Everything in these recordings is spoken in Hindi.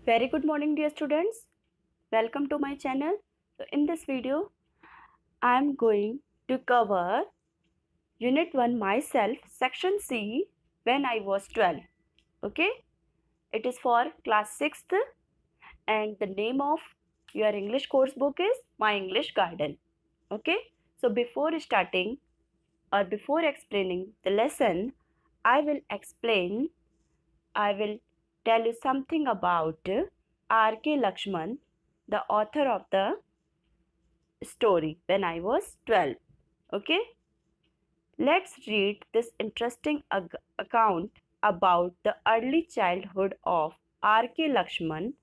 Very good morning, dear students. Welcome to my channel. So, in this video, I am going to cover Unit 1 myself, Section C, when I was 12. Okay, it is for class 6th, and the name of your English course book is My English Garden. Okay, so before starting or before explaining the lesson, I will tell you something about R.K. Lakshman, the author of the story when I was 12. Okay, let's read this interesting account about the early childhood of R.K. Lakshman,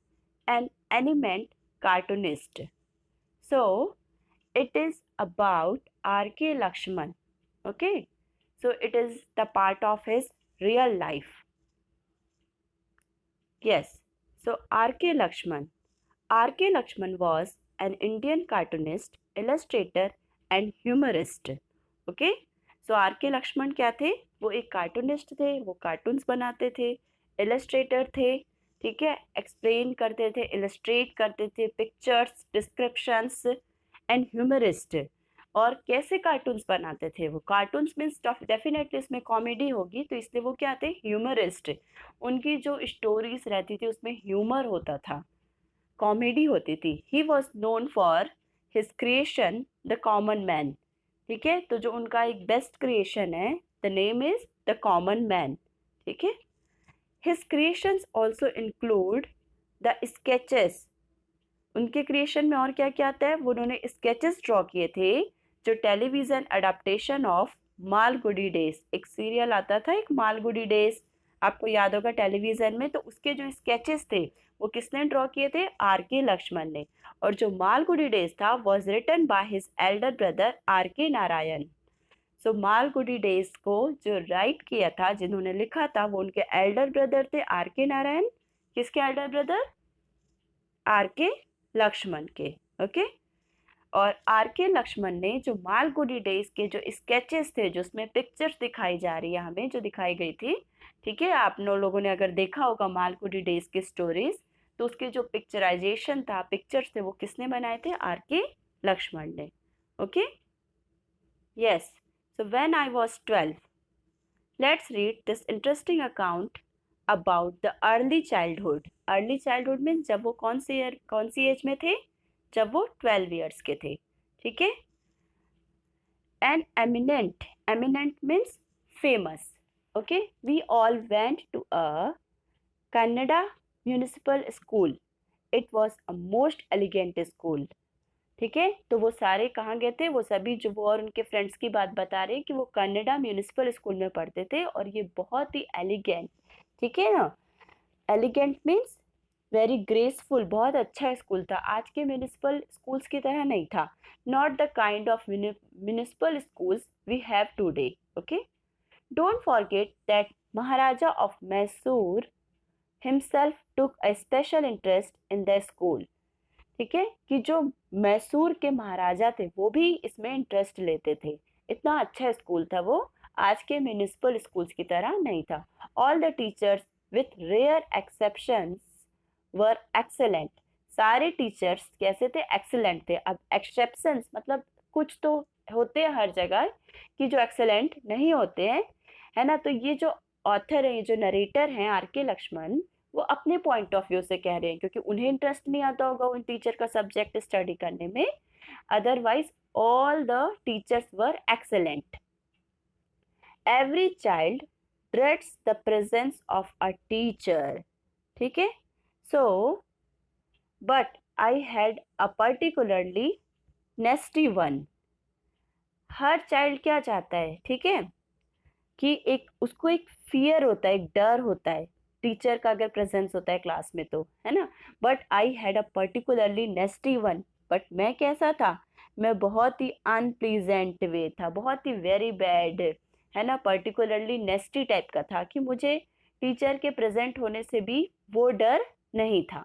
an eminent cartoonist. So, it is about R.K. Lakshman. Okay, so it is the part of his real life. Yes, so R.K. Lakshman. R.K. Lakshman was an Indian cartoonist, illustrator and humorist. Okay, so R K Laxman क्या थे? वो एक कार्टूनिस्ट थे, वो कार्टून्स बनाते थे, इलस्ट्रेटर थे, ठीक है, एक्सप्लेन करते थे, इलस्ट्रेट करते थे, पिक्चर्स, डिस्क्रिप्शंस एंड ह्यूमरिस्ट। और कैसे कार्टून्स बनाते थे वो? कार्टून्स मीन्स डेफिनेटली इसमें कॉमेडी होगी, तो इसलिए वो क्या थे? ह्यूमरिस्ट। उनकी जो स्टोरीज रहती थी उसमें ह्यूमर होता था, कॉमेडी होती थी। He was known for his creation the common man. ठीक है, तो जो उनका एक बेस्ट क्रिएशन है, the name is the common man. ठीक है, his creations also include the sketches. उनके क्रिएशन में और क्या क्या आता है? वो उन्होंने स्केचेस ड्रॉ किए थे, जो television adaptation of Malgudi days, एक सीरियल आता था एक मालगुडी डेज, आपको याद होगा टेलीविजन में, तो उसके जो स्केचेस थे वो किसने ड्रॉ किए थे? आर के लक्ष्मण ने। और जो मालगुडी डेज था was written by his elder brother R K Narayan. So Malgudi days को जो राइट किया था, जिन्होंने लिखा था, वो उनके एल्डर ब्रदर थे आर के नारायण। किसके Elder brother? R K Lakshman के। ओके, और आर के लक्ष्मण ने जो मालगुडी डेज के जो स्केचेस थे, जो उसमें पिक्चर्स दिखाई जा रही है हमें, जो दिखाई गई थी, ठीक है, आप लोगों ने अगर देखा होगा मालगुडी डेज की स्टोरीज, तो उसके जो पिक्चराइजेशन था, पिक्चर्स थे, वो किसने बनाए थे? आर के लक्ष्मण ने। Okay, yes, so when I was 12, let's read this interesting account about the early childhood. Early childhood means जब वो कौन सी एज में थे? जब वो 12 ईयर्स के थे। ठीक है, an eminent means famous. Okay, we all went to a Kannada municipal school. It was a most elegant school. ठीक है, तो वो सारे कहाँ गए थे? वो सभी, जो वो और उनके फ्रेंड्स की बात बता रहे हैं कि वो कन्नड़ा म्यूनिसिपल स्कूल में पढ़ते थे, और ये बहुत ही एलिगेंट, ठीक है ना, एलिगेंट मीन्स वेरी ग्रेसफुल, बहुत अच्छा स्कूल था। आज के म्यूनिसिपल स्कूल्स की तरह नहीं था, not the kind of municipal schools we have today. Okay, don't forget that Maharaja of Mysore himself took a special interest in the school. ठीक है, कि जो मैसूर के महाराजा थे वो भी इसमें इंटरेस्ट लेते थे, इतना अच्छा स्कूल था वो, आज के म्यूनिसिपल स्कूल्स की तरह नहीं था। All the teachers with rare exceptions were excellent. सारे टीचर्स कैसे थे? एक्सेलेंट थे। अब एक्सेप्शंस मतलब कुछ तो होते हैं हर जगह कि जो एक्सेलेंट नहीं होते हैं, है ना। तो ये जो ऑथर है, ये जो नरेटर हैं आर के लक्ष्मण, वो अपने पॉइंट ऑफ व्यू से कह रहे हैं, क्योंकि उन्हें इंटरेस्ट नहीं आता होगा उन टीचर का सब्जेक्ट स्टडी करने में। Otherwise all the teachers were excellent. Every child dreads the presence of a teacher. ठीक है, so but I had a particularly nasty one. Her child क्या चाहता है? ठीक है, कि एक उसको एक फियर होता है, एक डर होता है टीचर का अगर प्रेजेंस होता है क्लास में, तो है ना। But I had a particularly नेस्टी one. But मैं कैसा था? मैं बहुत ही अनप्लीजेंट वे था, बहुत ही वेरी बैड, है ना, पर्टिकुलरली नेस्टी टाइप का था, कि मुझे टीचर के प्रेजेंट होने से भी वो डर नहीं था।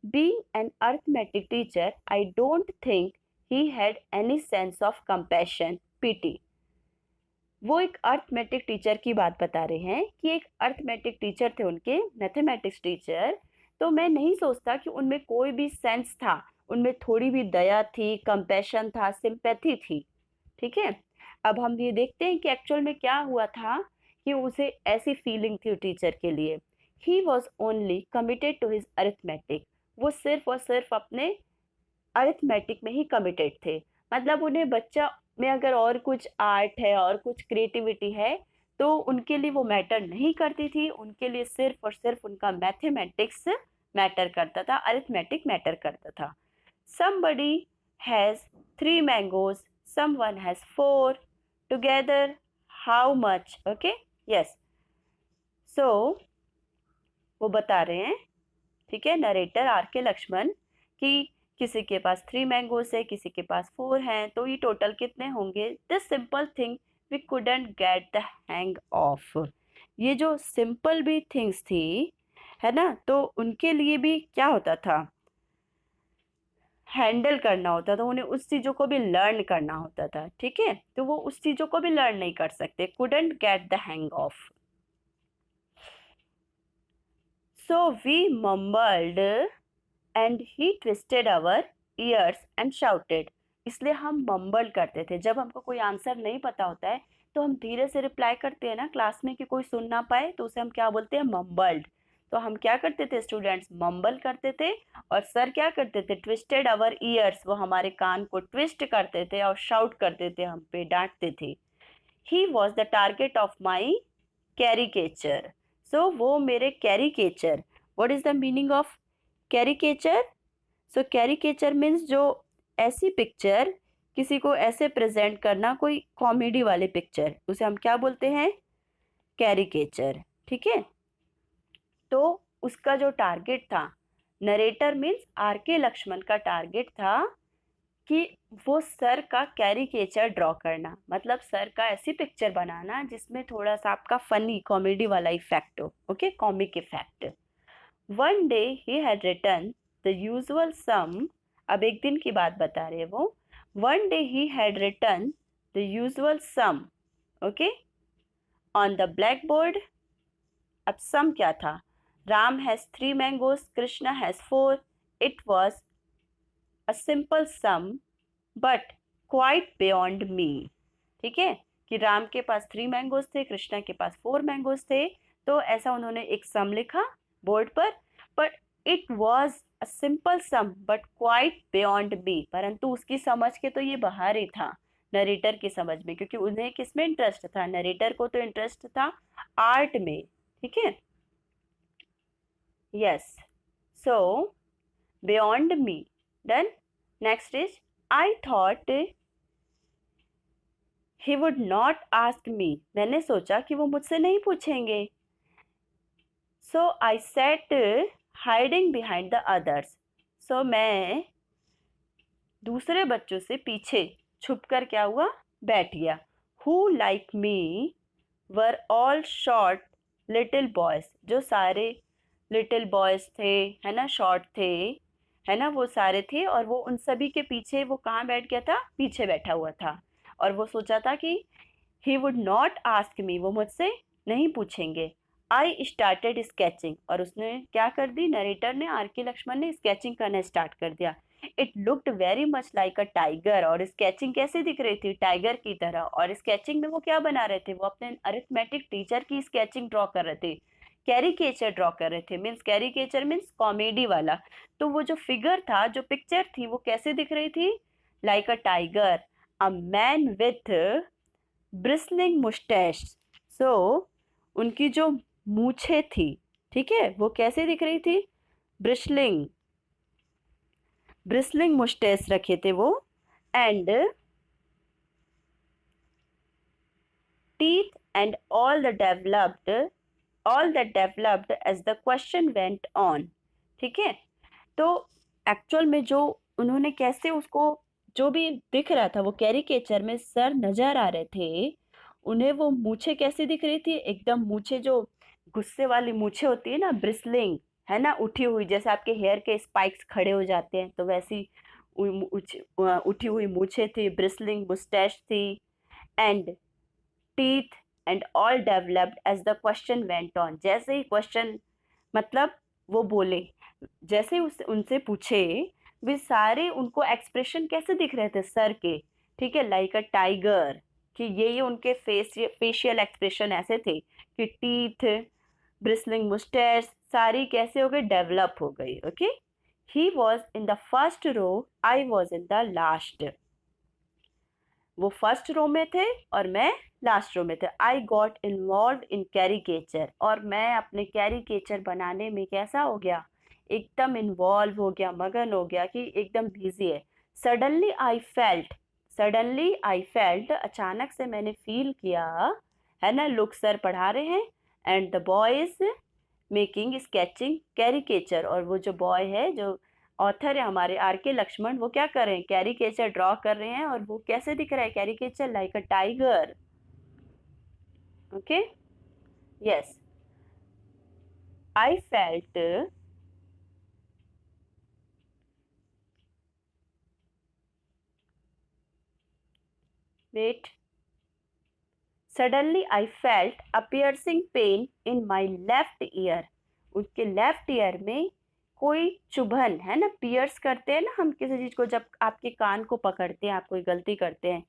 Being an arithmetic teacher, I don't think he had any sense of compassion, PT. वो एक अर्थमेटिक टीचर की बात बता रहे हैं कि एक अर्थमेटिक टीचर थे उनके, मैथमेटिक्स टीचर, तो मैं नहीं सोचता कि उनमें कोई भी सेंस था, उनमें थोड़ी भी दया थी, कंपैशन था, सिंपैथी थी। ठीक है, अब हम ये देखते हैं कि एक्चुअल में क्या हुआ था कि उसे ऐसी फीलिंग थी टीचर के लिए। He was only committed to his arithmetic, वो सिर्फ और सिर्फ अपने अरिथमेटिक में ही कमिटेड थे। मतलब उन्हें बच्चा में अगर और कुछ आर्ट है और कुछ क्रिएटिविटी है तो उनके लिए वो मैटर नहीं करती थी, उनके लिए सिर्फ और सिर्फ उनका मैथमेटिक्स मैटर करता था, अरिथमेटिक मैटर करता था। somebody has 3 mangoes, someone has 4, together how much? Okay, yes, so वो बता रहे हैं, ठीक है, नरेटर आर के लक्ष्मण, कि किसी के पास 3 मैंगोस है, किसी के पास 4 हैं, तो ये टोटल कितने होंगे? This simple thing we couldn't get the hang of. ये जो सिंपल भी थिंग्स थी, है ना, तो उनके लिए भी क्या होता था, हैंडल करना होता था, उन्हें उस चीज़ों को भी लर्न करना होता था। ठीक है, तो वो उस चीज़ों को भी लर्न नहीं कर सकते, couldn't get the hang of. So we mumbled and he twisted our ears and shouted. इसलिए हम मम्बल करते थे, जब हमको कोई आंसर नहीं पता होता है तो हम धीरे से रिप्लाई करते हैं ना क्लास में, कि कोई सुन ना पाए, तो उसे हम क्या बोलते हैं? मम्बल्ड। तो हम क्या करते थे स्टूडेंट्स? मम्बल करते थे। और सर क्या करते थे? ट्विस्टेड आवर ईयर्स, वो हमारे कान को ट्विस्ट करते थे और शाउट करते थे, हम पे डांटते थे। He was the target of my caricature. So वो मेरे caricature, what is the meaning of caricature? So caricature means जो ऐसी पिक्चर, किसी को ऐसे प्रेजेंट करना, कोई कॉमेडी वाली पिक्चर, उसे हम क्या बोलते हैं? कैरिकेचर। ठीक है, तो उसका जो टारगेट था, narrator means are K Lakshman का टारगेट था कि वो सर का कैरिकेचर ड्रॉ करना, मतलब सर का ऐसी पिक्चर बनाना जिसमें थोड़ा सा आपका फनी कॉमेडी वाला इफेक्ट हो। Okay, comic effect. One day he had written the usual sum. अब एक दिन की बात बता रहे हैं वो। One day he had written the usual sum, okay, on the blackboard. अब सम क्या था? Ram has 3 mangoes, Krishna has 4। It was a simple sum but quite beyond me. ठीक है, कि राम के पास 3 मैंगोज थे, कृष्णा के पास 4 मैंगोज थे, तो ऐसा उन्होंने एक सम लिखा बोर्ड पर। But it was a simple sum but quite beyond मी, परंतु उसकी समझ के तो ये बाहर ही था, नरेटर की समझ में, क्योंकि उन्हें किस में इंटरेस्ट था? नरेटर को तो इंटरेस्ट था आर्ट में। ठीक है, yes, so beyond me, done. Next is I thought he would not ask me. मैंने सोचा कि वो मुझसे नहीं पूछेंगे। So I sat hiding behind the others. So मैं दूसरे बच्चों से पीछे छुपकर क्या हुआ? बैठ गया। Who like me were all short little boys. जो सारे लिटिल बॉयज थे, है ना, शॉर्ट थे, है ना, वो सारे थे, और वो उन सभी के पीछे वो कहाँ बैठ गया था? पीछे बैठा हुआ था। और वो सोचा था कि ही वुड नॉट आस्क मी, वो मुझसे नहीं पूछेंगे। आई स्टार्टेड स्केचिंग, और उसने क्या कर दी? नरेटर ने, आर के लक्ष्मण ने स्केचिंग करना स्टार्ट कर दिया। It looked very much like a tiger. और स्केचिंग कैसे दिख रही थी? टाइगर की तरह। और स्केचिंग में वो क्या बना रहे थे? वो अपने अरिथमेटिक टीचर की स्केचिंग ड्रॉ कर रहे थे, कैरिकेचर ड्रॉ कर रहे थे। मीन्स कैरिकेचर मीन्स कॉमेडी वाला। तो वो जो फिगर था, जो पिक्चर थी, वो कैसे दिख रही थी? Like a tiger, a man with bristling moustache. So उनकी जो मूछें थी, ठीक है, वो कैसे दिख रही थी? ब्रिस्लिंग, ब्रिस्लिंग मुस्टैश रखे थे वो। And teeth and all that developed as the question went on। ठीक है, तो एक्चुअल में जो उन्होंने कैसे उसको, जो भी दिख रहा था वो कैरिकेचर में सर नजर आ रहे थे, उन्हें वो मूछे कैसे दिख रही थी? एकदम मूछे जो गुस्से वाली मूछे होती है ना, ब्रिस्लिंग, है ना, उठी हुई, जैसे आपके हेयर के स्पाइक्स खड़े हो जाते हैं, तो वैसी उठी हुई मूछे थी, ब्रिस्लिंग मुस्टैच थी। And teeth and all developed as the question went on. जैसे ही क्वेश्चन, मतलब वो बोले, जैसे उनसे पूछे, वे सारे उनको एक्सप्रेशन कैसे दिख रहे थे सर के, ठीक है, लाइक अ टाइगर, कि ये उनके फेशियल एक्सप्रेशन ऐसे थे कि टीथ, ब्रिस्लिंग मुस्टैच सारी कैसे हो गई, डेवलप हो गई। Okay, he was in the first row, I was in the last. वो फर्स्ट रो में थे और मैं लास्ट रो में थे। I got involve in caricature, और मैं अपने कैरिकेचर बनाने में कैसा हो गया, एकदम इन्वॉल्व हो गया, मगन हो गया, कि एकदम बिजी है। Suddenly I felt, suddenly I felt, अचानक से मैंने फील किया, है ना, लुक सर पढ़ा रहे हैं, and the boys making sketching caricature, और वो जो बॉय है, जो ऑथर है हमारे आर के लक्ष्मण, वो क्या कर रहे हैं, कैरिकेचर ड्रॉ कर रहे हैं। और वो कैसे दिख रहा है caricature, like a tiger. Okay, yes, I felt, wait, suddenly I felt a piercing pain in my left ear. उनके लेफ्ट ईयर में कोई चुभन, है ना, पियर्स करते हैं ना हम किसी चीज को, जब आपके कान को पकड़ते हैं, आप कोई गलती करते हैं,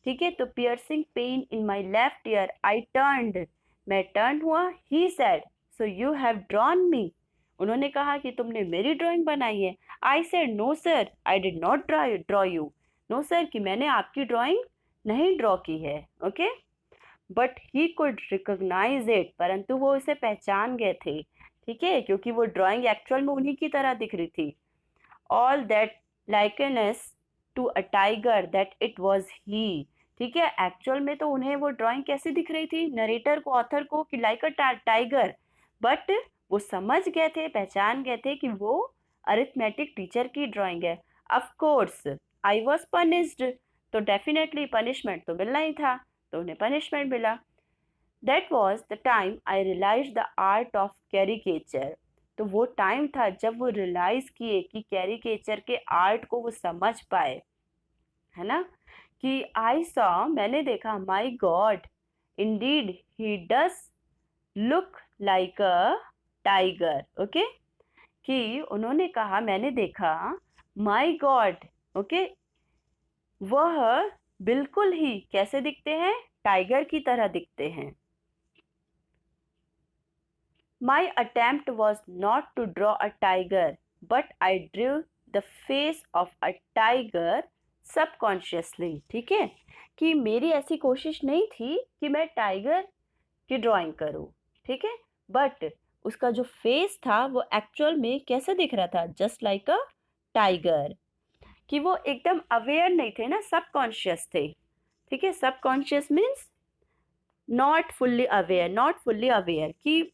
ठीक है, तो piercing pain in my left ear, I turned, मैं टर्न हुआ, he said, so you have drawn me, उन्होंने कहा कि तुमने मेरी ड्राइंग बनाई है। I said no sir, I did not draw you, no sir, कि मैंने आपकी ड्राइंग नहीं ड्रॉ की है। Okay, but he could recognise it, परंतु वो उसे पहचान गए थे, ठीक है, क्योंकि वो ड्राइंग एक्चुअल में उन्हीं की तरह दिख रही थी। All that likeness to a tiger that it was he, ठीक है, एक्चुअल में तो उन्हें वो ड्राइंग कैसी दिख रही थी, नरेटर को, ऑथर को, कि लाइक अ टाइगर, बट वो समझ गए थे, पहचान गए थे कि वो अरिथमेटिक टीचर की ड्राइंग है। Of course I was punished, तो डेफिनेटली पनिशमेंट तो मिलना ही था, तो उन्हें पनिशमेंट मिला। That was the time I realise the art of caricature, तो वो टाइम था जब वो रियलाइज किए कि कैरिकेचर के आर्ट को वो समझ पाए, है ना, कि आई सॉ, मैंने देखा, my God, indeed he does look like a tiger. Okay, कि उन्होंने कहा, मैंने देखा, माई गॉड, ओके, वह बिल्कुल ही कैसे दिखते हैं, टाइगर की तरह दिखते हैं। My attempt was not to draw a tiger, but I drew the face of a tiger subconsciously, ठीक है, कि मेरी ऐसी कोशिश नहीं थी कि मैं टाइगर की ड्राइंग करूं, ठीक है, बट उसका जो फेस था वो एक्चुअल में कैसे दिख रहा था, जस्ट लाइक अ टाइगर, कि वो एकदम अवेयर नहीं थे ना, सबकॉन्शियस थे, ठीक है, subconscious means not fully aware, not fully aware, कि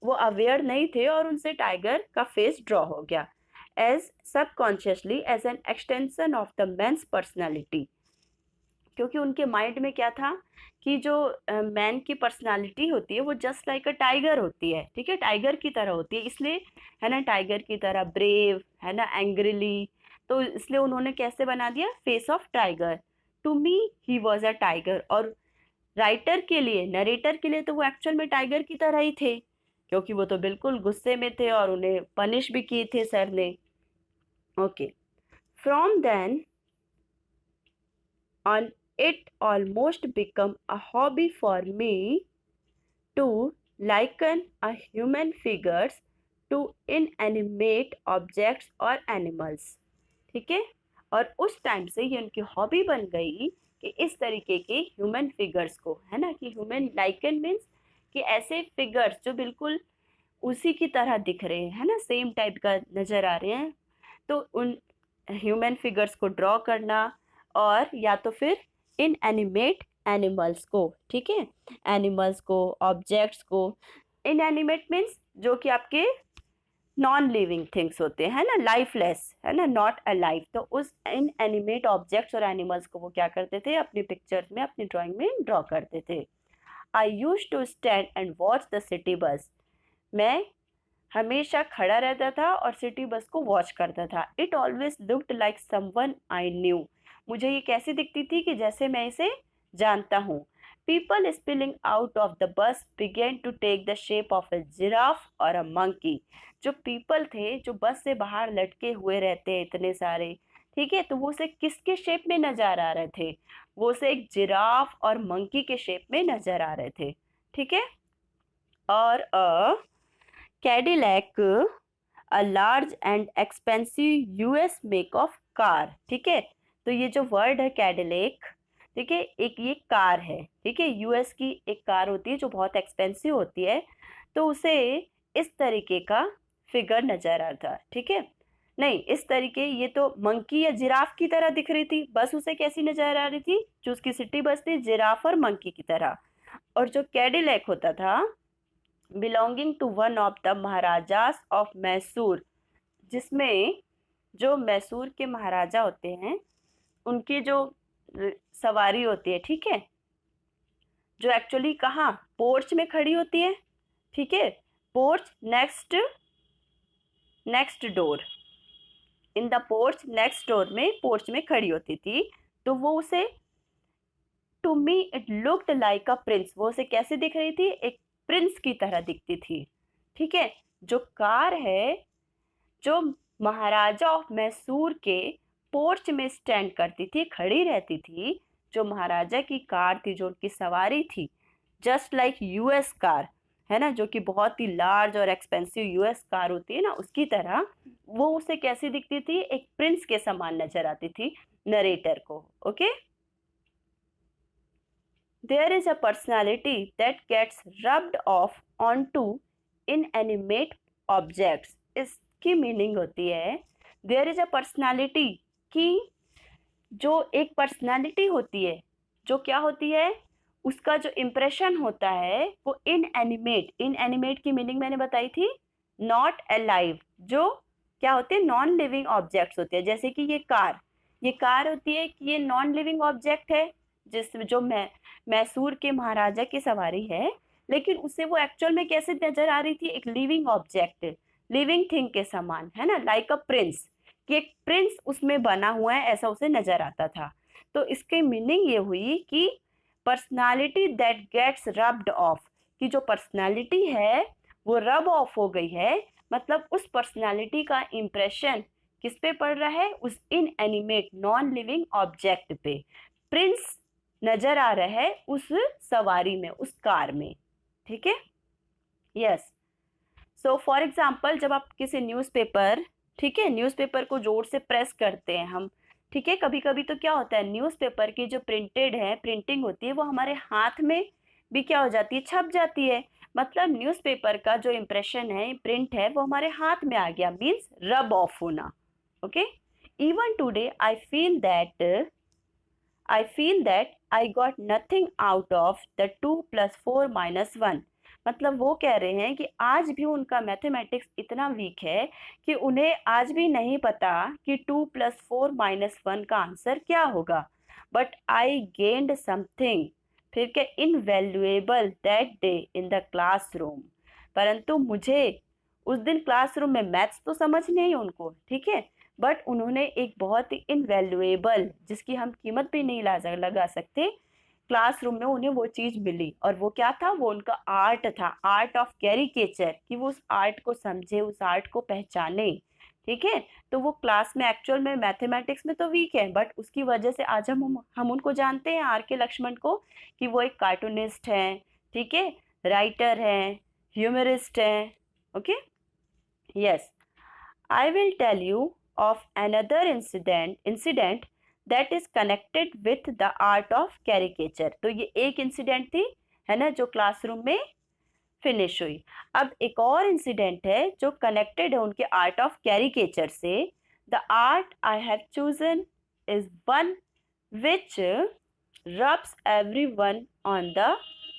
वो अवेयर नहीं थे और उनसे टाइगर का फेस ड्रॉ हो गया, as subconsciously as an extension of the man's personality, क्योंकि उनके माइंड में क्या था कि जो मैन की पर्सनालिटी होती है वो जस्ट लाइक अ टाइगर होती है, ठीक है, टाइगर की तरह होती है, इसलिए, है ना, टाइगर की तरह ब्रेव, है ना, एंग्रीली, तो इसलिए उन्होंने कैसे बना दिया, face of tiger. To me he was a tiger, और राइटर के लिए, नरेटर के लिए तो वो एक्चुअल में टाइगर की तरह ही थे, क्योंकि वो तो बिल्कुल गुस्से में थे और उन्हें पनिश भी किए थे सर ने। Okay, from then on, it almost become a hobby for me to liken a human figures to inanimate objects or animals, ठीक है, और उस टाइम से ये उनकी हॉबी बन गई कि इस तरीके के ह्यूमन फिगर्स को, है ना, कि ह्यूमन लाइकन मीन्स कि ऐसे फिगर्स जो बिल्कुल उसी की तरह दिख रहे हैं, है ना, सेम टाइप का नजर आ रहे हैं, तो उन ह्यूमन फिगर्स को ड्रॉ करना, और या तो फिर इन एनिमेट एनिमल्स को, ठीक है, एनिमल्स को, ऑब्जेक्ट्स को, इन एनिमेट मीन्स जो कि आपके नॉन लिविंग थिंग्स होते हैं ना, लाइफलेस, है ना, नॉट अलाइव, तो उस इन एनिमेट ऑब्जेक्ट्स और एनिमल्स को वो क्या करते थे, अपनी पिक्चर्स में, अपनी ड्राइंग में ड्रॉ करते थे। I use to stand and watch the city bus, मैं हमेशा खड़ा रहता था और सिटी बस को वॉच करता था। It always looked like someone I knew, मुझे ये कैसी दिखती थी कि जैसे मैं इसे जानता हूँ। People spilling out of the bus began to take the shape of a giraffe or a monkey. जो people थे, जो बस से बाहर लटके हुए रहते हैं इतने सारे, ठीक है, तो वो उसे किसके शेप में नजर आ रहे थे? वो उसे एक जिराफ और मंकी के शेप में नजर आ रहे थे, ठीक है। और Cadillac, a large and expensive US make of car, ठीक है। तो ये जो वर्ड है कैडिलैक, ठीक है, एक ये कार है, ठीक है, यूएस की एक कार होती है जो बहुत एक्सपेंसिव होती है। तो उसे इस तरीके का फिगर नजर आ रहा था, ठीक है। नहीं, इस तरीके, ये तो मंकी या जिराफ की तरह दिख रही थी, बस उसे कैसी नजर आ रही थी? जो उसकी सिटी बस थी, जिराफ और मंकी की तरह। और जो कैडिलैक होता था, belonging to one of the maharajas of Mysore, जिसमें जो मैसूर के महाराजा होते हैं उनकी जो सवारी होती है, ठीक है, जो एक्चुअली कहाँ, पोर्च में खड़ी होती है, ठीक है, porch next door, in the porch next door में, पोर्च में खड़ी होती थी। तो वो उसे, to me it looked like a prince, वो उसे कैसे दिख रही थी? एक प्रिंस की तरह दिखती थी, ठीक है। जो कार है, जो महाराजा ऑफ मैसूर के पोर्च में स्टैंड करती थी, खड़ी रहती थी, जो महाराजा की कार थी, जो उनकी सवारी थी, जस्ट लाइक यूएस कार है ना, जो कि बहुत ही लार्ज और एक्सपेंसिव यूएस कार होती है ना, उसकी तरह वो उसे कैसी दिखती थी? एक प्रिंस के समान नजर आती थी नरेटर को, okay. There is a personality that gets rubbed off onto inanimate objects. इसकी मीनिंग होती है, there is a personality, कि जो एक पर्सनालिटी होती है, जो क्या होती है, उसका जो इम्प्रेशन होता है वो इनएनिमेट की मीनिंग मैंने बताई थी, नॉट अलाइव, जो क्या होते हैं, नॉन लिविंग ऑब्जेक्ट्स होते हैं। जैसे कि ये कार होती है कि ये नॉन लिविंग ऑब्जेक्ट है, जिस जो मैसूर के महाराजा की सवारी है, लेकिन उसे वो एक्चुअल में कैसे नजर आ रही थी? एक लिविंग ऑब्जेक्ट, लिविंग थिंग के समान, है ना, लाइक अ प्रिंस, कि एक प्रिंस उसमें बना हुआ है, ऐसा उसे नजर आता था। तो इसकी मीनिंग ये हुई कि personality that gets rubbed off, कि जो पर्सनालिटी है वो रब ऑफ हो गई है, मतलब उस पर्सनालिटी का इम्प्रेशन किस पे पड़ रहा है? उस इनएनिमेट नॉन लिविंग ऑब्जेक्ट पे। प्रिंस नजर आ रहा है उस सवारी में, उस कार में, ठीक है। यस, सो फॉर एग्जाम्पल, जब आप किसी न्यूज़पेपर, ठीक है, न्यूज़पेपर को जोर से प्रेस करते हैं हम, ठीक है, कभी कभी तो क्या होता है, न्यूज़पेपर की जो प्रिंटिंग होती है, वो हमारे हाथ में भी क्या हो जाती है, छप जाती है। मतलब न्यूज़पेपर का जो इम्प्रेशन है, प्रिंट है, वो हमारे हाथ में आ गया, मीन्स रब ऑफ होना, okay. Even today I feel that I got nothing out of the 2 plus 4 minus 1. मतलब वो कह रहे हैं कि आज भी उनका मैथमेटिक्स इतना वीक है कि उन्हें आज भी नहीं पता कि 2 plus 4 minus 1 का आंसर क्या होगा। बट आई गेंड समथिंग, फिर क्या, invaluable that day in the classroom. परंतु मुझे उस दिन क्लासरूम में मैथ्स तो समझ नहीं उनको, ठीक है, बट उन्होंने एक बहुत ही इनवैल्यूएबल, जिसकी हम कीमत भी नहीं लगा सकते, क्लासरूम में उन्हें वो चीज़ मिली। और वो क्या था? वो उनका आर्ट था, आर्ट ऑफ कैरिकेचर, कि वो उस आर्ट को समझे, उस आर्ट को पहचाने, ठीक है। तो वो क्लास में एक्चुअल में मैथमेटिक्स में तो वीक है, बट उसकी वजह से आज हम उनको जानते हैं, आर के लक्ष्मण को, कि वो एक कार्टूनिस्ट हैं, ठीक है, राइटर हैं, ह्यूमरिस्ट हैं, okay. Yes, I will tell you of another incident that is connected with the art of caricature. तो ये एक इंसिडेंट थी, है ना, जो क्लासरूम में फिनिश हुई। अब एक और इंसिडेंट है जो कनेक्टेड है उनके आर्ट ऑफ कैरिकेचर से। The art I have chosen is one which rubs everyone on the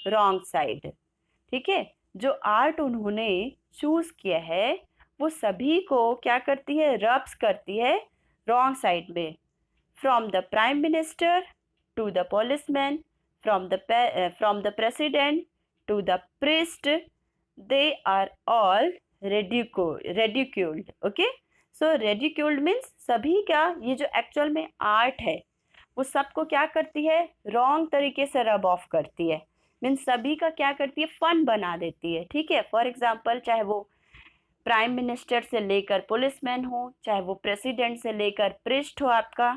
wrong side, ठीक है। जो आर्ट उन्होंने चूज किया है वो सभी को क्या करती है? रब्स करती है रॉन्ग साइड में। From the prime minister to the policeman, from the president to the priest, they are all ridiculed, okay. So ridiculed means सभी, क्या, ये जो एक्चुअल में आर्ट है वो सबको क्या करती है, रॉन्ग तरीके से रब ऑफ करती है। मीन्स सभी का क्या करती है, फन बना देती है। ठीक है, फॉर एग्जाम्पल चाहे वो प्राइम मिनिस्टर से लेकर पुलिसमैन हो, चाहे वो प्रेसिडेंट से लेकर प्रिस्ट हो आपका,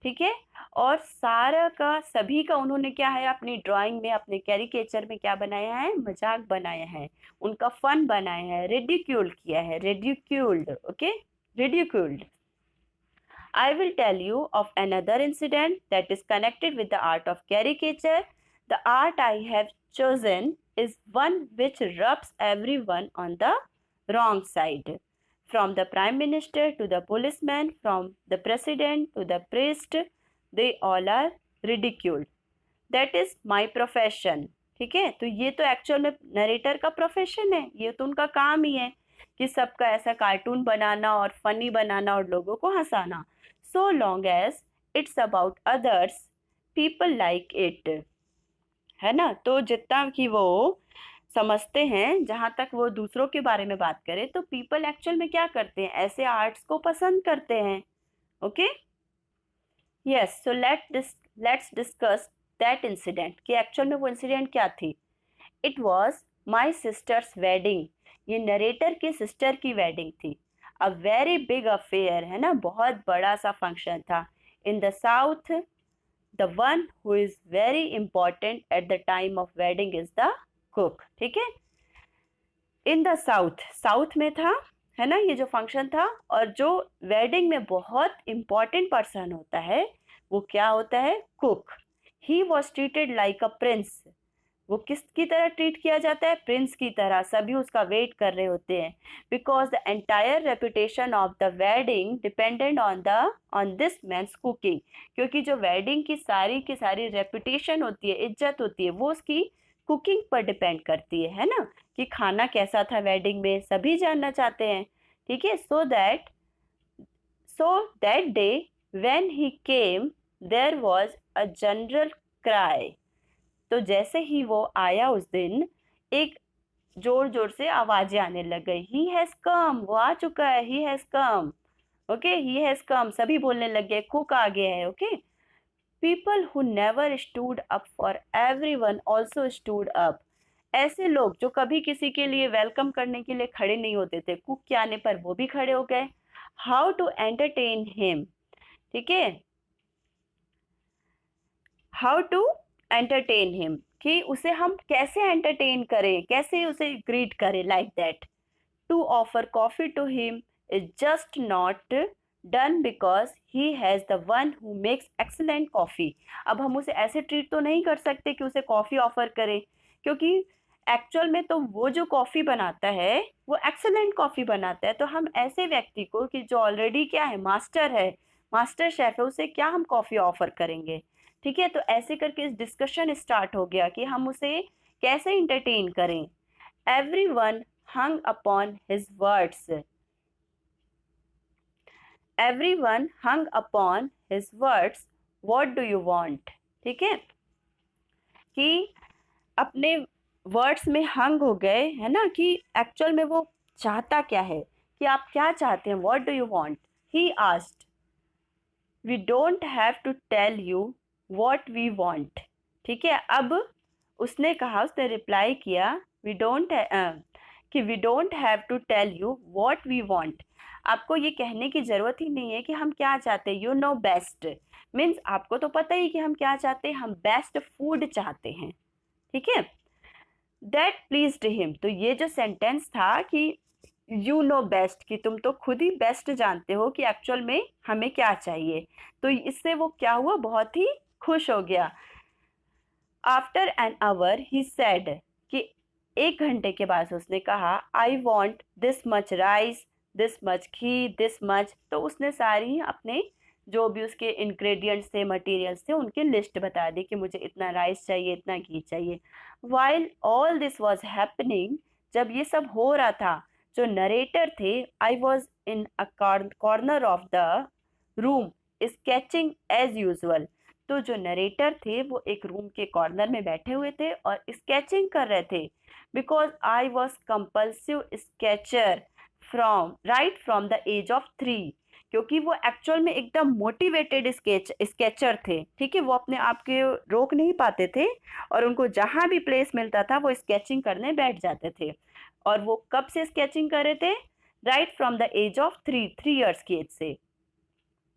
ठीक है, और सारा का सभी का उन्होंने क्या है अपनी ड्राइंग में, अपने कैरिकेचर में क्या बनाया है, मजाक बनाया है, उनका फन बनाया है, रिडिक्यूल किया है, ridiculed, okay, ridiculed. I will tell you of another incident that is connected with the art of caricature. The art I have chosen is one which rubs everyone on the wrong side. From the prime minister to the policeman, from the president to the priest, they all are ridiculed. That is my profession. ठीक है, तो ये तो एक्चुअल में नरेटर का प्रोफेशन है, ये तो उनका काम ही है कि सबका ऐसा कार्टून बनाना और फनी बनाना और लोगों को हंसाना। So long as it's about others, people like it, है ना। तो जितना कि वो समझते हैं, जहां तक वो दूसरों के बारे में बात करें, तो पीपल एक्चुअल में क्या करते हैं, ऐसे आर्ट्स को पसंद करते हैं। Okay, yes, so let's discuss that incident कि एक्चुअल में वो इंसिडेंट क्या थी। It was my sisters wedding, ये नरेटर की सिस्टर की वेडिंग थी। अ वेरी बिग अफेयर, है ना, बहुत बड़ा सा फंक्शन था। In the south, the one who is very important at the time of wedding is the cook. ठीक है, इन द साउथ, साउथ में था, है ना, ये जो फंक्शन था। और जो वेडिंग में बहुत इंपॉर्टेंट पर्सन होता है वो क्या होता है, cook. He was treated like a prince, वो किसकी तरह ट्रीट किया जाता है, प्रिंस की तरह। सभी उसका वेट कर रहे होते हैं, because the entire reputation of the wedding dependent on this man's cooking. क्योंकि जो वेडिंग की सारी रेपुटेशन होती है, इज्जत होती है, वो उसकी कुकिंग पर डिपेंड करती है ना, कि खाना कैसा था वेडिंग में, सभी जानना चाहते हैं। ठीक है, so that day when he came there was a general cry। तो जैसे ही वो आया उस दिन, एक जोर जोर से आवाजें आने लग गई, ही हैज कम, वो आ चुका है, he has come, okay, he has come, सभी बोलने लग गए, कुक आ गया है। Okay, people who never stood up for everyone also stood up, ऐसे लोग जो कभी किसी के लिए वेलकम करने के लिए खड़े नहीं होते थे, कुक के आने पर वो भी खड़े हो गए। हाउ टू एंटरटेन हिम, ठीक है, हाउ टू एंटरटेन हिम, कि उसे हम कैसे एंटरटेन करें, कैसे उसे ग्रीट करें, like that. To offer coffee to him is just not done because he has the one who makes excellent coffee. अब हम उसे ऐसे ट्रीट तो नहीं कर सकते कि उसे कॉफ़ी ऑफर करें, क्योंकि एक्चुअल में तो वो जो कॉफ़ी बनाता है वो एक्सलेंट कॉफ़ी बनाता है। तो हम ऐसे व्यक्ति को कि जो ऑलरेडी क्या है, मास्टर है, मास्टर शेफ है, उसे क्या हम कॉफ़ी ऑफर करेंगे। ठीक है, तो ऐसे करके इस डिस्कशन स्टार्ट हो गया कि हम उसे कैसे इंटरटेन करें। Everyone hung upon his words, everyone hung upon his words, what do you want. ठीक है, कि अपने वर्ड्स में हंग हो गए, है ना, कि एक्चुअल में वो चाहता क्या है, कि आप क्या चाहते हैं, what do you want. He asked, we don't have to tell you what we want. ठीक है, अब उसने कहा, उसने रिप्लाई किया, कि we don't have to tell you what we want, आपको ये कहने की ज़रूरत ही नहीं है कि हम क्या चाहते हैं। यू नो बेस्ट, मीन्स आपको तो पता ही कि हम क्या चाहते हैं, हम बेस्ट फूड चाहते हैं। ठीक है, दैट प्लीज्ड हिम, तो ये जो सेंटेंस था कि यू नो बेस्ट, कि तुम तो खुद ही बेस्ट जानते हो कि एक्चुअल में हमें क्या चाहिए, तो इससे वो क्या हुआ, बहुत ही खुश हो गया। After an hour he said, कि 1 घंटे के बाद उसने कहा, I want this much rice, this much ghee, this much, तो उसने सारी अपने जो भी उसके इंग्रेडिएंट्स थे, मटेरियल्स थे, उनकी लिस्ट बता दी कि मुझे इतना राइस चाहिए, इतना घी चाहिए। While all this was happening, जब ये सब हो रहा था, जो नरेटर थे, I was in a corner of the room sketching as usual, तो जो नरेटर थे वो एक रूम के कॉर्नर में बैठे हुए थे और स्केचिंग कर रहे थे। Because I was compulsive sketcher from the age of 3, क्योंकि वो एक्चुअल में एकदम मोटिवेटेड स्केचर थे, ठीक है, वो अपने आप के रोक नहीं पाते थे और उनको जहां भी प्लेस मिलता था वो स्केचिंग करने बैठ जाते थे। और वो कब से स्केचिंग कर रहे थे? Right from the age of 3 years की एज से।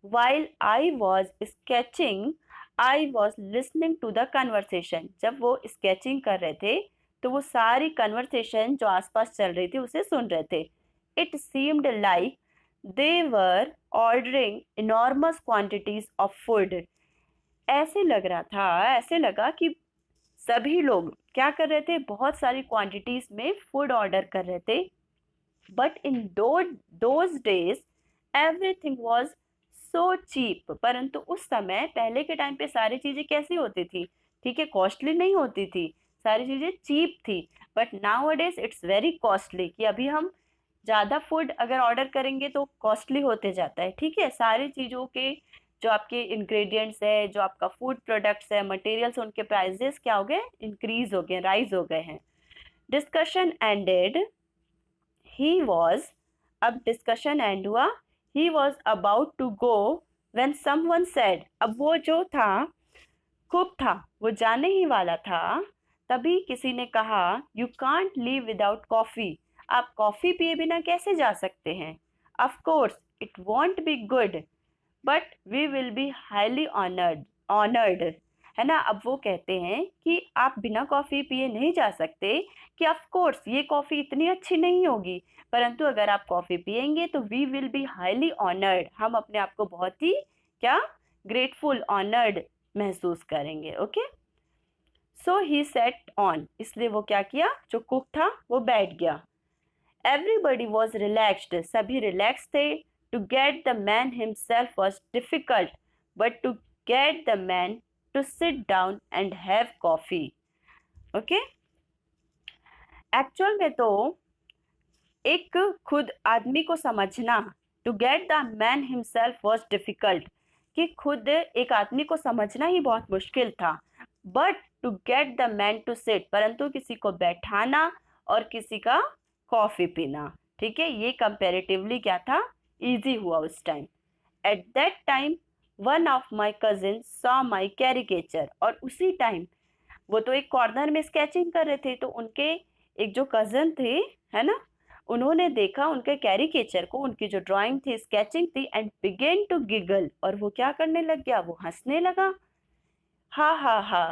While I was sketching, I was listening to the conversation. जब वो स्केचिंग कर रहे थे तो वो सारी कन्वर्सेशन जो आसपास चल रही थी उसे सुन रहे थे। It seemed like they were ordering enormous quantities of food. ऐसे लग रहा था, ऐसे लगा कि सभी लोग क्या कर रहे थे? बहुत सारी क्वांटिटीज में फूड ऑर्डर कर रहे थे। But in those days everything was so cheap. परंतु उस समय, पहले के टाइम पे सारी चीजें कैसी होती थी? ठीक है, कॉस्टली नहीं होती थी, सारी चीजें चीप थी। बट नाउ अडेज इट्स वेरी कॉस्टली, कि अभी हम ज़्यादा फूड अगर ऑर्डर करेंगे तो कॉस्टली होते जाता है। ठीक है, सारी चीज़ों के जो आपके इंग्रेडिएंट्स है, जो आपका फूड प्रोडक्ट्स है, मटेरियल्स, उनके प्राइजेस क्या हो गए? इंक्रीज हो गए, राइज हो गए हैं। डिस्कशन एंडेड, ही वॉज, अब डिस्कशन एंड हुआ, he was about to go when someone said, अब वो जो था, कुक था, वो जाने ही वाला था, तभी किसी ने कहा, you can't leave without coffee, आप कॉफी पिए बिना कैसे जा सकते हैं? Of course it won't be good but we will be highly honoured, है ना। अब वो कहते हैं कि आप बिना कॉफ़ी पिए नहीं जा सकते, कि ऑफ कोर्स ये कॉफ़ी इतनी अच्छी नहीं होगी, परंतु अगर आप कॉफ़ी पियेंगे तो we will be highly honoured, हम अपने आप को बहुत ही क्या, ग्रेटफुल, ऑनर्ड महसूस करेंगे। Okay, so he set on, इसलिए वो क्या किया, जो कुक था वो बैठ गया। एवरीबडी वॉज रिलैक्स्ड, सभी रिलैक्स थे। To get the man himself was difficult but to get the man to sit down and have coffee. Okay, actual में तो एक खुद आदमी को समझना, to get the man himself was difficult, कि खुद एक आदमी को समझना ही बहुत मुश्किल था। But to get the man to sit, परंतु किसी को बैठाना और किसी का कॉफी पीना, ठीक है, ये कंपेरेटिवली क्या था, इजी हुआ उस time. At that time one of my cousin saw my caricature, और उसी टाइम वो तो एक कॉर्नर में स्केचिंग कर रहे थे, तो उनके एक जो कजन थे, है ना, उन्होंने देखा उनके कैरिकेचर को, उनकी जो ड्राइंग थी, स्केचिंग थी, एंड बिगेन टू गिगल, और वो क्या करने लग गया, वो हंसने लगा। हा हा हा,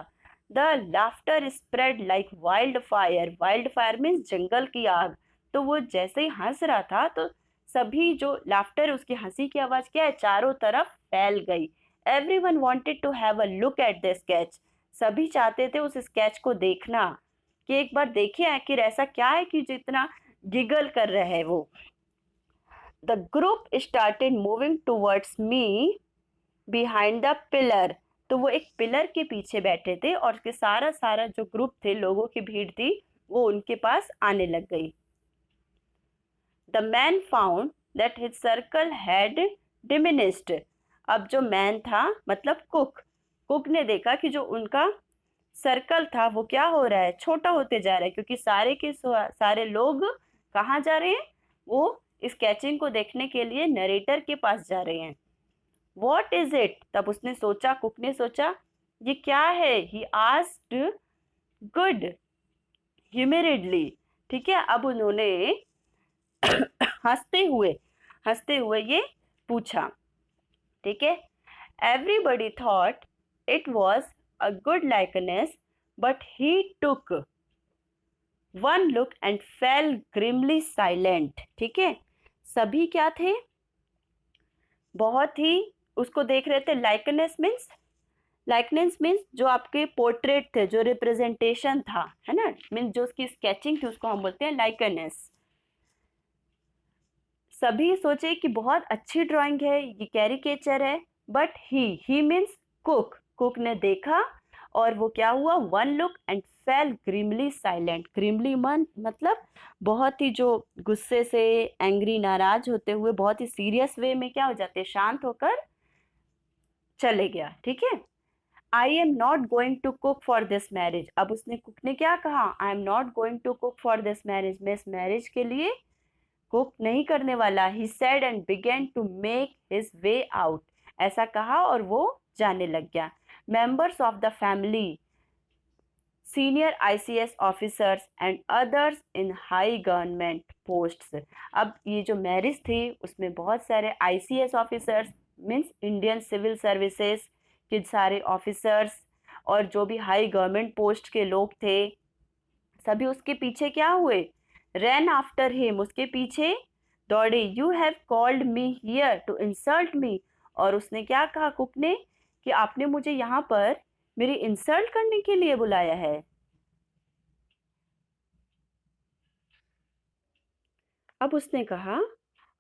the laughter spread like wildfire, wildfire means जंगल की आग। तो वो जैसे ही हंस रहा था तो सभी जो लाफ्टर, उसकी हंसी की आवाज क्या है, चारों तरफ फैल गई। Everyone wanted to have a look at the sketch, सभी चाहते थे उस स्केच को देखना, कि एक बार देखिए आखिर ऐसा क्या है कि जितना गिगल कर रहे हैं वो। The group started moving towards me behind the pillar, तो वो एक पिलर के पीछे बैठे थे और उसके सारा सारा जो ग्रुप थे, लोगों की भीड़ थी, वो उनके पास आने लग गई। The man found that his circle had diminished, अब जो मैन था मतलब कुक, कुक ने देखा कि जो उनका सर्कल था वो क्या हो रहा है, छोटा होते जा रहा है, क्योंकि सारे के सारे लोग कहाँ जा रहे हैं, वो स्केचिंग को देखने के लिए नरेटर के पास जा रहे हैं। वॉट इज इट, तब उसने सोचा, कुक ने सोचा, ये क्या है, ही आस्क्ड गुड ह्यूमिरिडली, ठीक है, अब उन्होंने हंसते हुए ये पूछा, ठीक है। Everybody thought it was a good likeness but he took one look and fell grimly silent, ठीक है, सभी क्या थे, बहुत ही उसको देख रहे थे। लाइकनेस मीन्स जो आपके पोर्ट्रेट थे, जो रिप्रेजेंटेशन था, है ना, मीन्स जो उसकी स्केचिंग थी उसको हम बोलते हैं लाइकनेस। सभी सोचे कि बहुत अच्छी ड्राइंग है, ये कैरिकेचर है, बट ही मीन्स कुक ने देखा और वो क्या हुआ, one look and fell grimly silent, grimly मतलब बहुत ही जो गुस्से से, एंग्री, नाराज होते हुए, बहुत ही सीरियस वे में क्या हो जाते, शांत होकर चले गया, ठीक है। I am not going to cook for this marriage, अब कुक ने क्या कहा, I am not going to cook for this marriage, मैं इस मैरिज के लिए कुक नहीं करने वाला। He said and began to make his way out, ऐसा कहा और वो जाने लग गया। Members of the family, senior ICS officers and others in high government posts. अब ये जो मैरिज थी उसमें बहुत सारे ICS officers means Indian civil services के सारे ऑफिसर्स और जो भी हाई गवर्नमेंट पोस्ट के लोग थे सभी उसके पीछे क्या हुए, रैन आफ्टर हिम, उसके पीछे दौड़े। You have called me here to insult me, और उसने क्या कहा कुक ने कि आपने मुझे यहाँ पर मेरी इंसल्ट करने के लिए बुलाया है। अब उसने कहा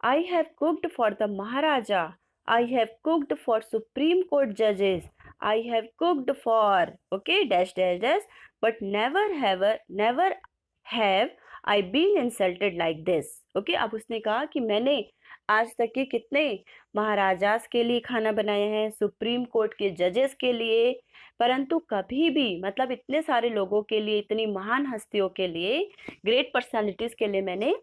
I have cooked for the maharaja, I have cooked for Supreme Court जजेस, I have cooked for okay dash dash dash, but never have I been insulted like this. Okay, अब उसने कहा कि मैंने आज तक के कितने महाराजास के लिए खाना बनाया है, सुप्रीम कोर्ट के जजेस के लिए, परंतु कभी भी मतलब इतने सारे लोगों के लिए, इतनी महान हस्तियों के लिए, ग्रेट पर्सनालिटीज के लिए मैंने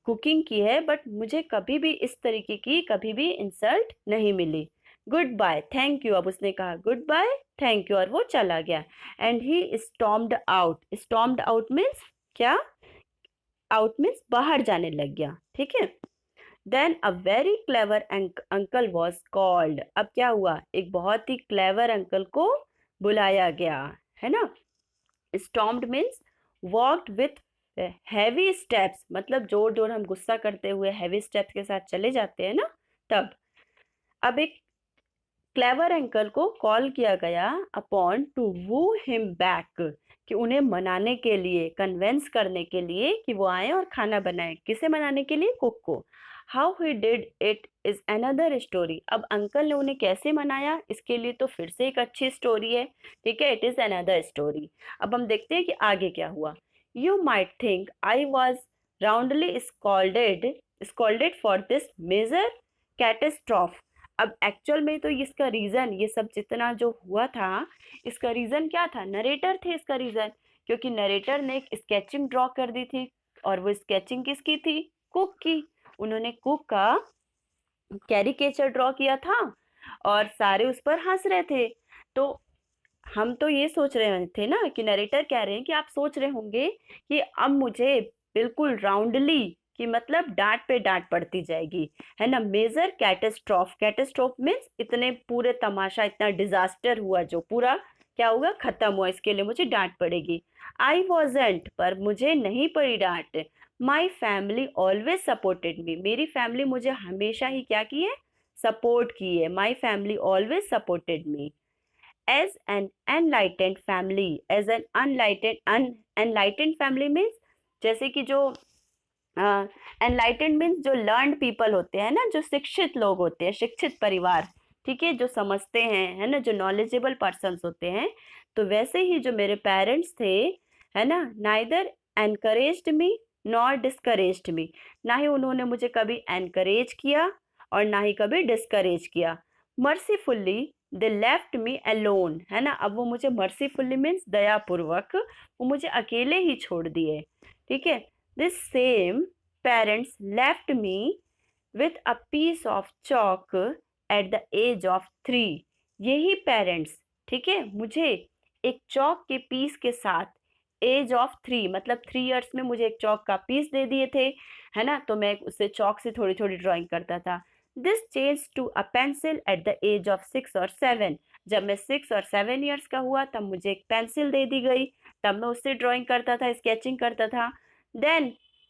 कुकिंग की है, बट मुझे कभी भी इस तरीके की कभी भी इंसल्ट नहीं मिली। Goodbye, thank you. अब उसने कहा गुड बाय, थैंक यू, और वो चला गया। And he stomped out, stomped out means क्या, आउट मीन्स बाहर जाने लग गया, ठीक है। Then a very clever uncle was called, अब क्या हुआ, एक बहुत ही क्लेवर अंकल को बुलाया गया, है ना। Stomped means walked with heavy steps, मतलब जोर जोर हम गुस्सा करते हुए हैवी स्टेप्स के साथ चले जाते हैं ना, तब। अब एक क्लेवर अंकल को कॉल किया गया upon to woo him back, कि उन्हें मनाने के लिए, कन्वेंस करने के लिए कि वो आए और खाना बनाए। किसे मनाने के लिए, कुक को। How he did it is another story, अब अंकल ने उन्हें कैसे मनाया इसके लिए तो फिर से एक अच्छी स्टोरी है, ठीक है, इट इज अनदर स्टोरी। अब हम देखते हैं कि आगे क्या हुआ। You might think I was roundly scolded for this major catastrophe, अब एक्चुअल में तो इसका रीज़न, ये सब जितना जो हुआ था इसका रीज़न क्या था, नरेटर थे इसका रीज़न, क्योंकि नरेटर ने एक स्केचिंग ड्रॉ कर दी थी, और वो स्केचिंग किसकी थी, कुक की। उन्होंने कुक का कैरिकेचर ड्रॉ किया था और सारे उस पर हंस रहे थे। तो हम तो ये सोच रहे थे ना कि नरेटर कह रहे हैं कि आप सोच रहे होंगे कि अब मुझे बिल्कुल राउंडली, कि मतलब डांट पे डांट पड़ती जाएगी, है ना। मेजर कैटेस्ट्रॉफ, कैटेस्ट्रॉफ मीन्स इतने पूरे तमाशा, इतना डिजास्टर हुआ जो पूरा क्या हुआ, खत्म हुआ, इसके लिए मुझे डांट पड़ेगी। आई वॉजेंट, पर मुझे नहीं पड़ी डांट। My family always supported me, मेरी फैमिली मुझे हमेशा ही क्या की है, सपोर्ट की है। My family always supported me. as an enlightened family, as an unenlightened family means, जैसे कि जो एनलाइटेंड मीन्स जो लर्नड पीपल होते हैं ना, जो शिक्षित लोग होते हैं, शिक्षित परिवार, ठीक है, जो समझते हैं, है ना, जो नॉलेजेबल पर्सन्स होते हैं, तो वैसे ही जो मेरे पेरेंट्स थे, है ना, नाइदर एनकरेज्ड मी नॉर डिस्करेज्ड मी, ना ही उन्होंने मुझे कभी एनकरेज किया और ना ही कभी डिस्करेज किया। मर्सीफुल्ली दे लेफ्ट मी अलोन, है ना, अब वो मुझे मर्सीफुल्ली मीन्स दयापूर्वक वो मुझे अकेले ही छोड़ दिए, ठीक है। This same parents left me with a piece of chalk at the age of 3, यही पेरेंट्स, ठीक है, मुझे एक चॉक के पीस के साथ एज ऑफ 3 मतलब 3 इयर्स में मुझे एक चॉक का पीस दे दिए थे, है ना, तो मैं उससे चॉक से थोड़ी थोड़ी ड्राइंग करता था। This change to a pencil at the age of 6 और 7, जब मैं 6 और 7 इयर्स का हुआ तब मुझे एक पेंसिल दे दी गई, तब मैं उससे ड्राइंग करता था, स्केचिंग करता था। Then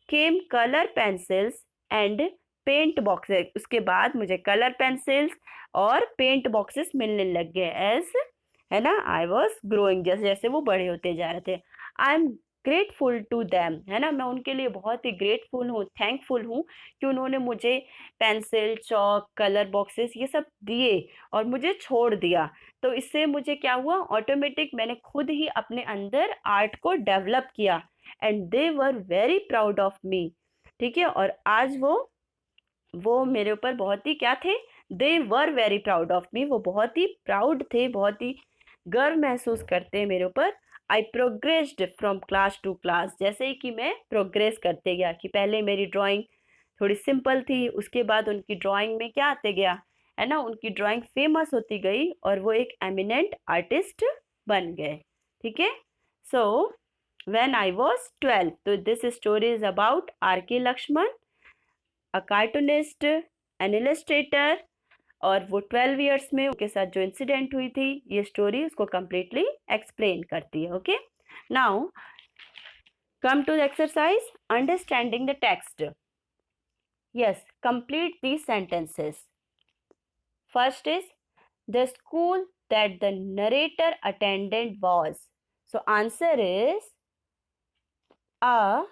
came colour pencils and paint boxes, उसके बाद मुझे कलर पेंसिल्स और पेंट बॉक्सेस मिलने लग गए, एज, है ना, आई वॉज ग्रोइंग, जैसे जैसे वो बड़े होते जा रहे थे। I am grateful to them, है ना, मैं उनके लिए बहुत ही ग्रेटफुल हूँ, थैंकफुल हूँ कि उन्होंने मुझे पेंसिल, चॉक, कलर बॉक्सेस ये सब दिए और मुझे छोड़ दिया। तो इससे मुझे क्या हुआ, ऑटोमेटिक मैंने खुद ही अपने अंदर आर्ट को डेवलप किया, and they were very proud of मी, ठीक है। और आज वो मेरे ऊपर बहुत ही क्या थे, they were very proud of me, वो बहुत ही प्राउड थे, बहुत ही गर्व महसूस करते हैं मेरे ऊपर। I progressed from class to class, जैसे ही कि मैं प्रोग्रेस करते गया, कि पहले मेरी ड्राइंग थोड़ी सिंपल थी, उसके बाद उनकी ड्राइंग में क्या आते गया, है ना, उनकी ड्राइंग फेमस होती गई और वो एक एमिनेंट आर्टिस्ट बन गए। ठीक है, सो व्हेन आई वाज 12, तो this story is about R K Laxman, a cartoonist, an illustrator, और वो 12 ईयर्स में उनके साथ जो इंसिडेंट हुई थी, ये स्टोरी उसको कंप्लीटली एक्सप्लेन करती है। Okay, now come to the exercise understanding the text. Yes, complete these sentences. First is the school that the narrator attended was. So answer is a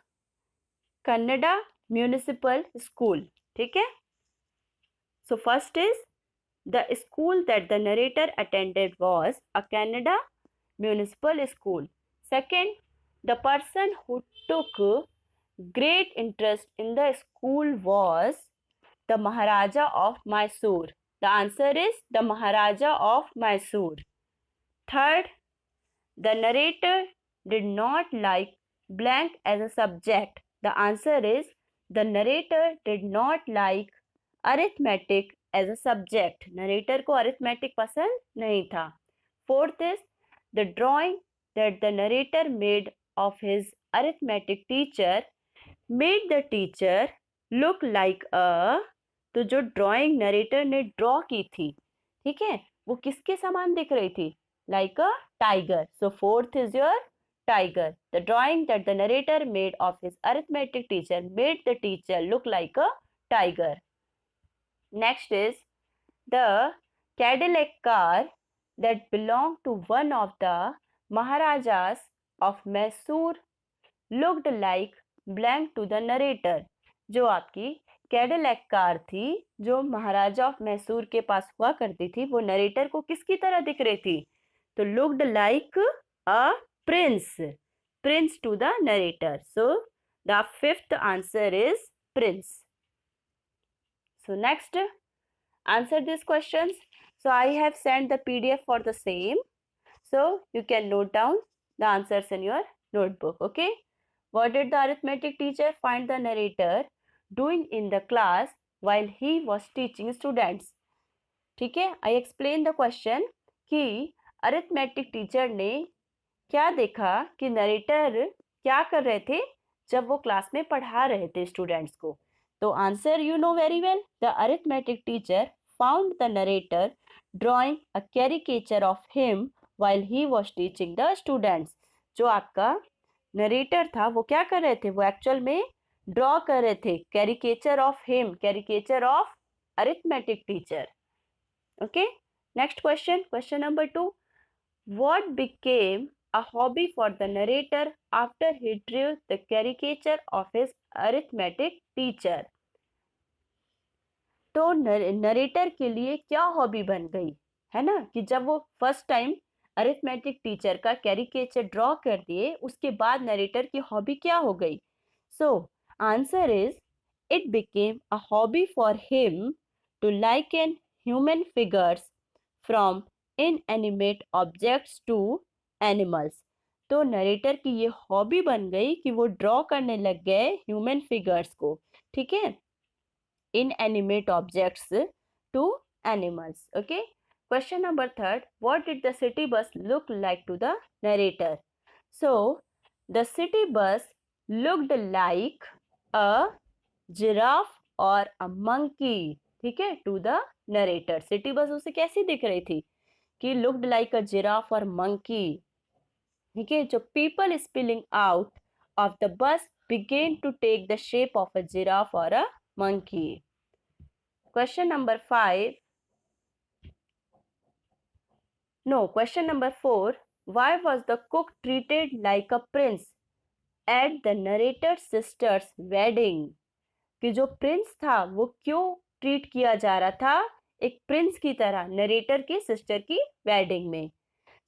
Kannada municipal school. ठीक है, so first is the school that the narrator attended was a Kannada municipal school. Second, the person who took great interest in the school was the Maharaja of Mysore. The answer is the Maharaja of Mysore. Third, the narrator did not like blank as a subject. The answer is the narrator did not like arithmetic as a subject. Narrator को arithmetic पसंद नहीं था. Fourth is the drawing that the narrator made of his arithmetic teacher made the teacher look like a, तो जो ड्राइंग नरेटर ने ड्रॉ की थी, ठीक है, वो किसके समान दिख रही थी, like a tiger. So fourth is your tiger. The drawing that the narrator made of his arithmetic teacher made the teacher look like a tiger. Next is the Cadillac car that belonged to one of the Maharajas of Mysore looked like blank to the narrator. जो आपकी कैडिलैक कार थी जो महाराजा ऑफ मैसूर के पास हुआ करती थी, वो नरेटर को किसकी तरह दिख रही थी, तो looked like a prince, prince to the narrator. So the fifth answer is prince. So next, answer these questions. So I have sent the PDF for the same, so you can note down the answers in your notebook. Okay, what did the arithmetic teacher find the narrator doing in the class while he was teaching students? ठीक है, I explain the question कि arithmetic teacher ने क्या देखा कि नरेटर क्या कर रहे थे जब वो क्लास में पढ़ा रहे थे स्टूडेंट्स को. तो answer you know very well, the arithmetic teacher found the narrator drawing a caricature of him while he was teaching the students. जो आपका नरेटर था वो क्या कर रहे थे, वो एक्चुअल में ड्रॉ कर रहे थे caricature of him, caricature of arithmetic teacher. Okay, next question, question number 2. What became a hobby for the narrator after he drew the caricature of his arithmetic teacher? तो नरेटर के लिए क्या हॉबी बन गई, है ना, कि जब वो फर्स्ट टाइम अरिथमेटिक टीचर का कैरिकेचर ड्रॉ कर दिए, उसके बाद नरेटर की हॉबी क्या हो गई. So answer is it became a hobby for him to liken human figures from inanimate objects to animals. तो नरेटर की ये हॉबी बन गई कि वो ड्रॉ करने लग गए ह्यूमन फिगर्स को, ठीक है, inanimate objects to animals. Okay, question number 3. What did the city bus look like to the narrator? So the city bus looked like a giraffe or a monkey. ठीक है, to the narrator. city bus उसे कैसी दिख रही थी कि looked like a giraffe or monkey. ठीक है, जो people spilling out of the bus began to take the shape of a giraffe or a monkey. Question number 5. No, question number 4. Why was the cook treated like a prince at the narrator's sister's wedding? कि जो प्रिंस था वो क्यों ट्रीट किया जा रहा था एक प्रिंस की तरह नरेटर की सिस्टर की वेडिंग में.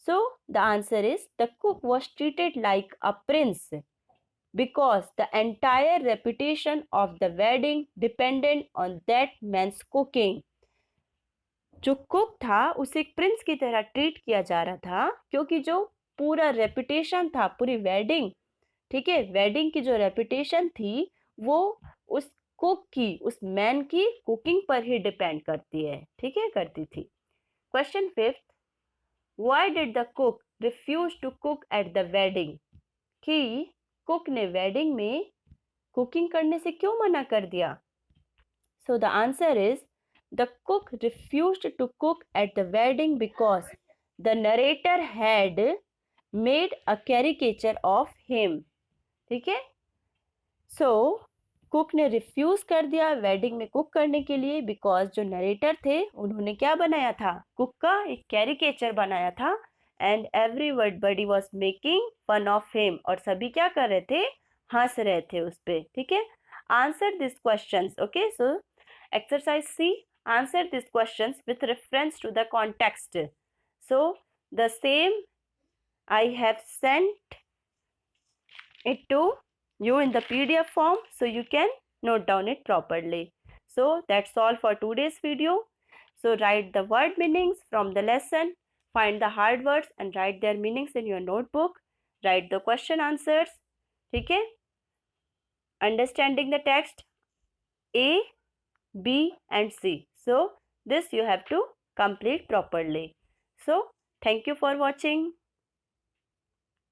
सो the answer is the cook was treated like a Prince because the entire reputation of the wedding depended on that man's cooking. जो कुक था उसे एक प्रिंस की तरह ट्रीट किया जा रहा था क्योंकि जो पूरा रेपुटेशन था, पूरी वेडिंग, ठीक है, वेडिंग की जो रेपुटेशन थी वो उस कुक की, उस मैन की कुकिंग पर ही डिपेंड करती है, ठीक है, करती थी। Question fifth, why did the cook refuse to cook at the wedding, कि कुक ने वेडिंग में कुकिंग करने से क्यों मना कर दिया? So the answer is the cook refused to cook at the wedding because the narrator had made a caricature of him, ठीक है। सो कुक ने रिफ्यूज कर दिया वेडिंग में कुक करने के लिए बिकॉज जो नरेटर थे उन्होंने क्या बनाया था? कुक का एक कैरिकेचर बनाया था and everybody was making fun of him, और सभी क्या कर रहे थे? हंस रहे थे उस पे, ठीक है। Answer this questions, okay. So exercise C, answer this questions with reference to the context. So the same I have sent it to you in the PDF form so you can note down it properly. So that's all for today's video. So write the word meanings from the lesson, find the hard words and write their meanings in your notebook. Write the question answers. Okay? Understanding the text A, B and C. So this you have to complete properly. So thank you for watching.